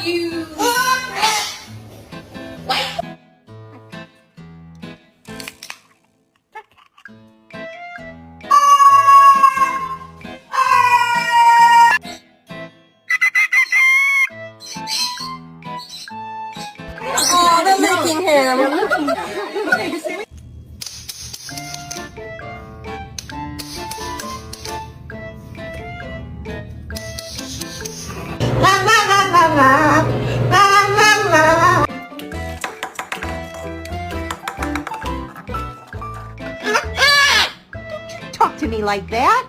you. Oh, they're licking him. Talk to me like that.